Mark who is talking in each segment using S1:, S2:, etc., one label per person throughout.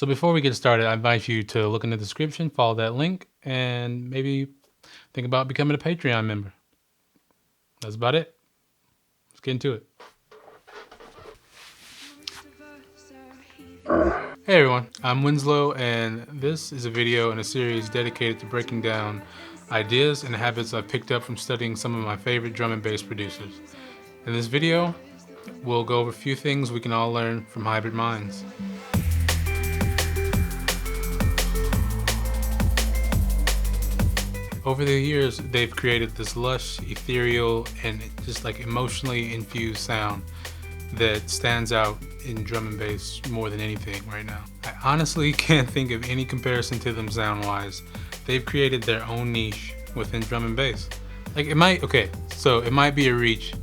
S1: So before we get started, I invite you to look in the description, follow that link, and maybe think about becoming a Patreon member. That's about it. Let's get into it. Hey everyone, I'm Winslow, and this is a video in a series dedicated to breaking down ideas and habits I've picked up from studying some of my favorite drum and bass producers. In this video, we'll go over a few things we can all learn from hybrid minds. Over the years, they've created this lush, ethereal, and just like emotionally infused sound that stands out in drum and bass more than anything right now. I honestly can't think of any comparison to them sound-wise. They've created their own niche within drum and bass. Like it might be a reach,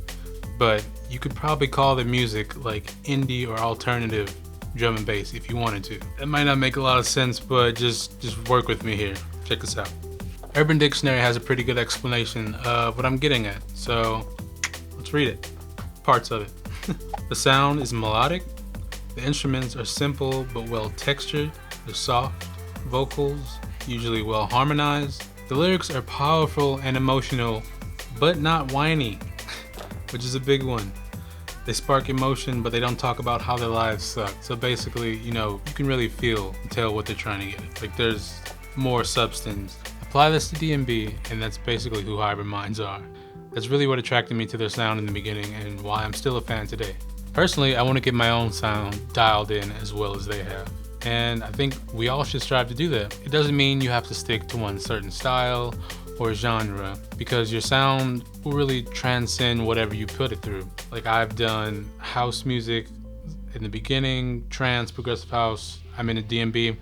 S1: but you could probably call their music like indie or alternative drum and bass if you wanted to. That might not make a lot of sense, but just work with me here. Check this out. Urban Dictionary has a pretty good explanation of what I'm getting at, so let's read it. Parts of it. The sound is melodic. The instruments are simple but well textured. They're soft. Vocals usually well harmonized. The lyrics are powerful and emotional, but not whiny, which is a big one. They spark emotion, but they don't talk about how their lives suck. So basically, you can really feel and tell what they're trying to get. Like there's more substance. Apply this to D&B, and that's basically who hybrid minds are. That's really what attracted me to their sound in the beginning and why I'm still a fan today. Personally, I want to get my own sound dialed in as well as they have. And I think we all should strive to do that. It doesn't mean you have to stick to one certain style or genre, because your sound will really transcend whatever you put it through. Like I've done house music in the beginning, trance, progressive house, I'm into D&B,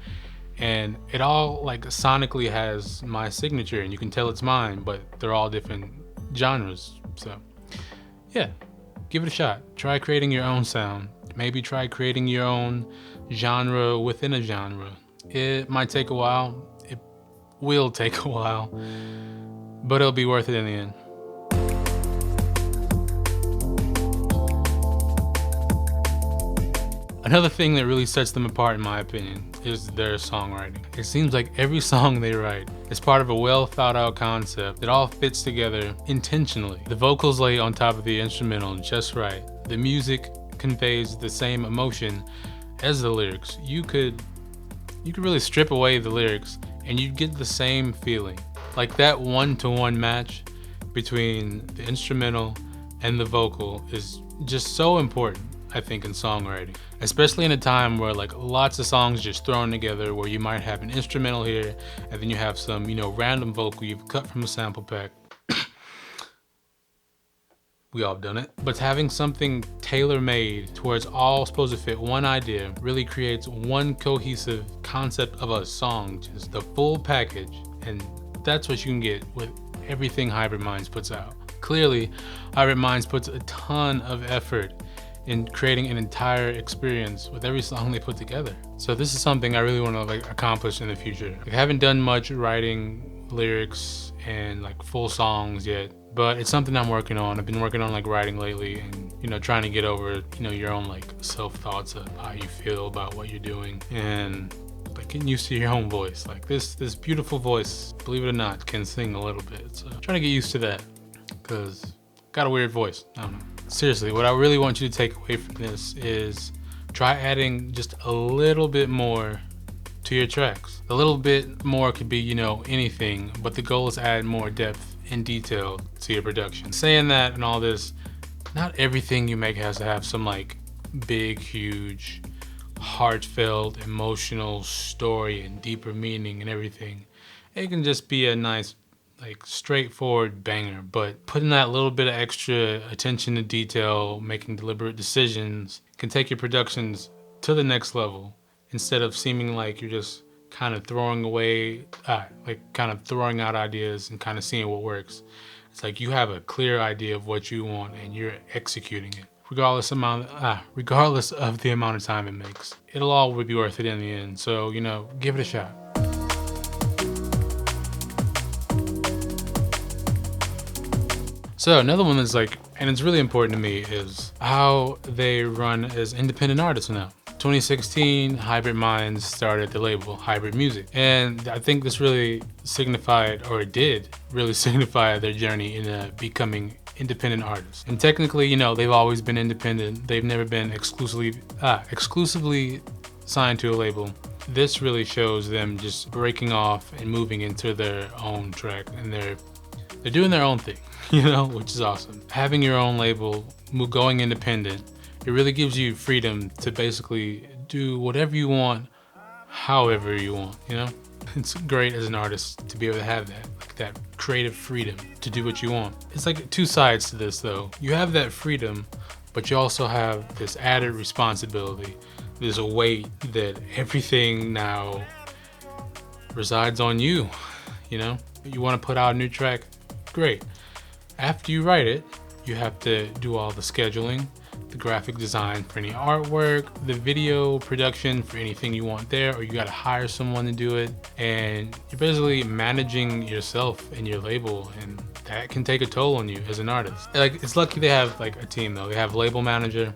S1: and it all like sonically has my signature and you can tell it's mine, but they're all different genres. So yeah, give it a shot. Try creating your own sound. Maybe try creating your own genre within a genre. It might take a while. It will take a while, but it'll be worth it in the end. Another thing that really sets them apart, in my opinion, is their songwriting. It seems like every song they write is part of a well thought out concept that all fits together intentionally. The vocals lay on top of the instrumental just right. The music conveys the same emotion as the lyrics. You could really strip away the lyrics and you'd get the same feeling. Like that one-to-one match between the instrumental and the vocal is just so important, I think, in songwriting, especially in a time where like lots of songs just thrown together, where you might have an instrumental here and then you have some random vocal you've cut from a sample pack. We all have done it, but having something tailor-made towards all supposed to fit one idea really creates one cohesive concept of a song, just the full package. And that's what you can get with everything Hybrid Minds puts out. Clearly, Hybrid Minds puts a ton of effort in creating an entire experience with every song they put together. So this is something I really want to accomplish in the future. I haven't done much writing lyrics and full songs yet, but it's something I'm working on. I've been working on writing lately, and trying to get over your own self-thoughts of how you feel about what you're doing, and getting used to your own voice. This beautiful voice, believe it or not, can sing a little bit. So I'm trying to get used to that, because I got a weird voice. I don't know. Seriously, what I really want you to take away from this is try adding just a little bit more to your tracks. A little bit more could be, anything, but the goal is to add more depth and detail to your production. Saying that and all this, not everything you make has to have some big, huge, heartfelt, emotional story and deeper meaning and everything. It can just be a nice straightforward banger, but putting that little bit of extra attention to detail, making deliberate decisions, can take your productions to the next level, instead of seeming like you're just kind of throwing out ideas and kind of seeing what works. It's like you have a clear idea of what you want and you're executing it, regardless of the amount of time it makes. It'll all be worth it in the end. So give it a shot. So another one that's and it's really important to me, is how they run as independent artists now. 2016, Hybrid Minds started the label Hybrid Music. And I think this really signified, or it did really signify their journey in becoming independent artists. And technically, you know, they've always been independent. They've never been exclusively signed to a label. This really shows them just breaking off and moving into their own track, and they're doing their own thing, you know, which is awesome. Having your own label, going independent, it really gives you freedom to basically do whatever you want, however you want, you know? It's great as an artist to be able to have that, like that creative freedom to do what you want. It's like two sides to this though. You have that freedom, but you also have this added responsibility. There's a weight that everything now resides on you, you know? You wanna put out a new track? Great. After you write it, you have to do all the scheduling, the graphic design for any artwork, the video production for anything you want there, or you gotta hire someone to do it. And you're basically managing yourself and your label, and that can take a toll on you as an artist. Like, it's lucky they have like a team though. They have a label manager,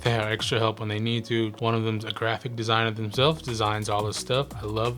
S1: they have extra help when they need to. One of them's a graphic designer themselves, designs all this stuff.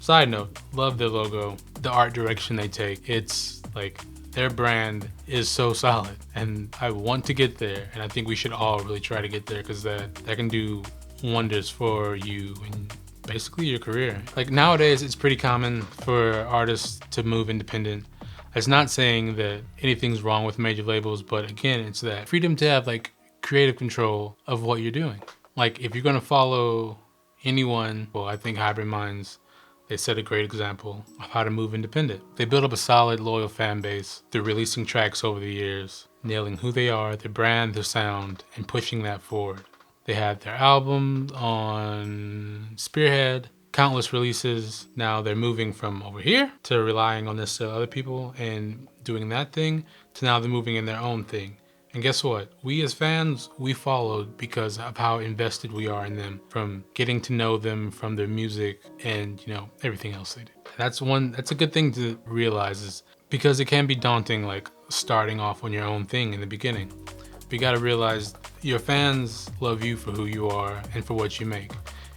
S1: Side note, love their logo, the art direction they take. It's like, their brand is so solid, and I want to get there, and I think we should all really try to get there, because that can do wonders for you and basically your career. Like nowadays, it's pretty common for artists to move independent. It's not saying that anything's wrong with major labels, but again, it's that freedom to have like creative control of what you're doing. Like if you're gonna follow anyone, well, I think Hybrid Minds, they set a great example of how to move independent. They built up a solid, loyal fan base through releasing tracks over the years, nailing who they are, their brand, their sound, and pushing that forward. They had their album on Spearhead, countless releases. Now they're moving from over here to relying on other people and doing that thing, to now they're moving in their own thing. And guess what? We as fans, we followed because of how invested we are in them, from getting to know them, from their music, and you know, everything else they do. That's a good thing to realize, is because it can be daunting, like starting off on your own thing in the beginning. But you gotta realize your fans love you for who you are and for what you make.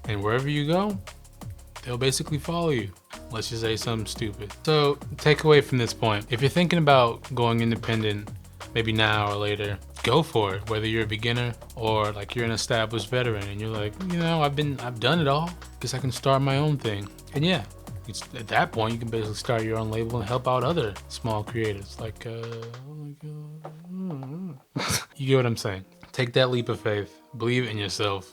S1: And wherever you go, they'll basically follow you, unless you say something stupid. So take away from this point, if you're thinking about going independent, maybe now or later, go for it. Whether you're a beginner or like you're an established veteran and you're like, you know, I've done it all, guess I can start my own thing. And yeah, at that point you can basically start your own label and help out other small creators like you get what I'm saying. Take that leap of faith, believe in yourself,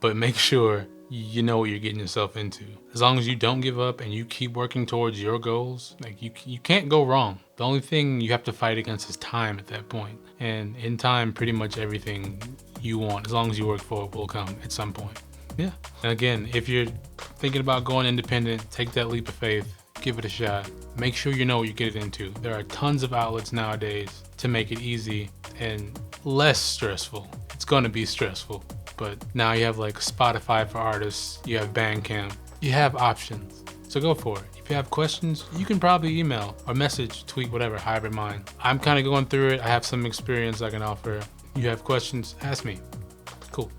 S1: but make sure you know what you're getting yourself into. As long as you don't give up and you keep working towards your goals, like you can't go wrong. The only thing you have to fight against is time at that point. And in time, pretty much everything you want, as long as you work for it, will come at some point. Yeah. And again, if you're thinking about going independent, take that leap of faith, give it a shot. Make sure you know what you're getting into. There are tons of outlets nowadays to make it easy and less stressful. It's gonna be stressful, but now you have like Spotify for artists, you have Bandcamp, you have options. So go for it. If you have questions, you can probably email or message, tweet, whatever, Hybrid Mind. I'm kind of going through it. I have some experience I can offer. You have questions, ask me. Cool.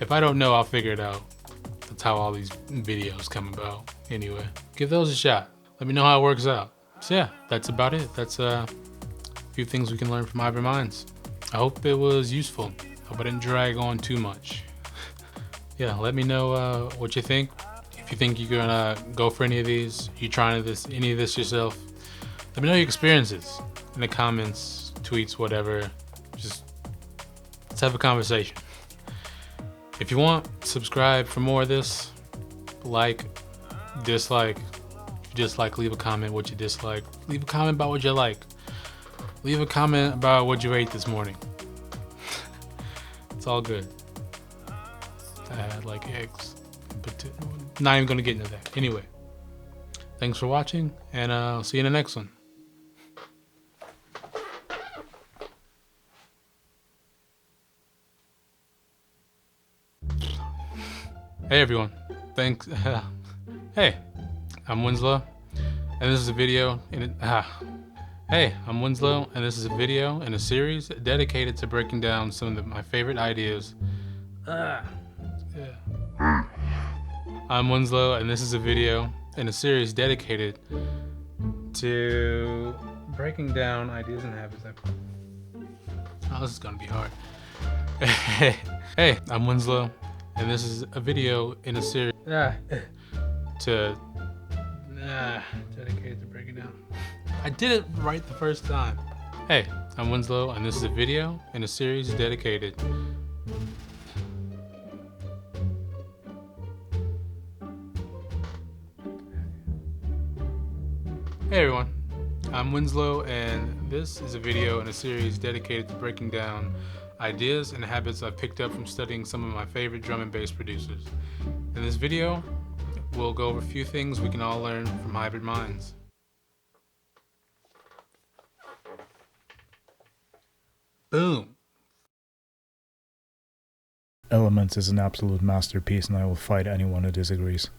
S1: If I don't know, I'll figure it out. That's how all these videos come about. Anyway, give those a shot. Let me know how it works out. So yeah, that's about it. That's a few things we can learn from Hybrid Minds. I hope it was useful. Hope I didn't drag on too much. Yeah, let me know what you think. If you think you're gonna go for any of these, you trying any of this yourself, let me know your experiences in the comments, tweets, whatever. Just let's have a conversation. If you want, subscribe for more of this. Like, dislike. If you dislike, leave a comment what you dislike. Leave a comment about what you like. Leave a comment about what you ate this morning. It's all good. I had like eggs, but not even gonna get into that. Anyway, thanks for watching, and I'll see you in the next one. Hey everyone, thanks. Hey, I'm Winslow, and this is a video Hey, I'm Winslow, and this is a video in a series dedicated to breaking down some of my favorite ideas. Yeah. I'm Winslow, and this is a video in a series dedicated to breaking down ideas and habits. Oh, this is gonna be hard. Hey, I'm Winslow, and this is a video in a series dedicated to breaking down. I did it right the first time. Hey, I'm Winslow, and this is a video in a series dedicated. Hey everyone, I'm Winslow, and this is a video in a series dedicated to breaking down ideas and habits I've picked up from studying some of my favorite drum and bass producers. In this video, we'll go over a few things we can all learn from hybrid minds. Boom.
S2: Elements is an absolute masterpiece, and I will fight anyone who disagrees.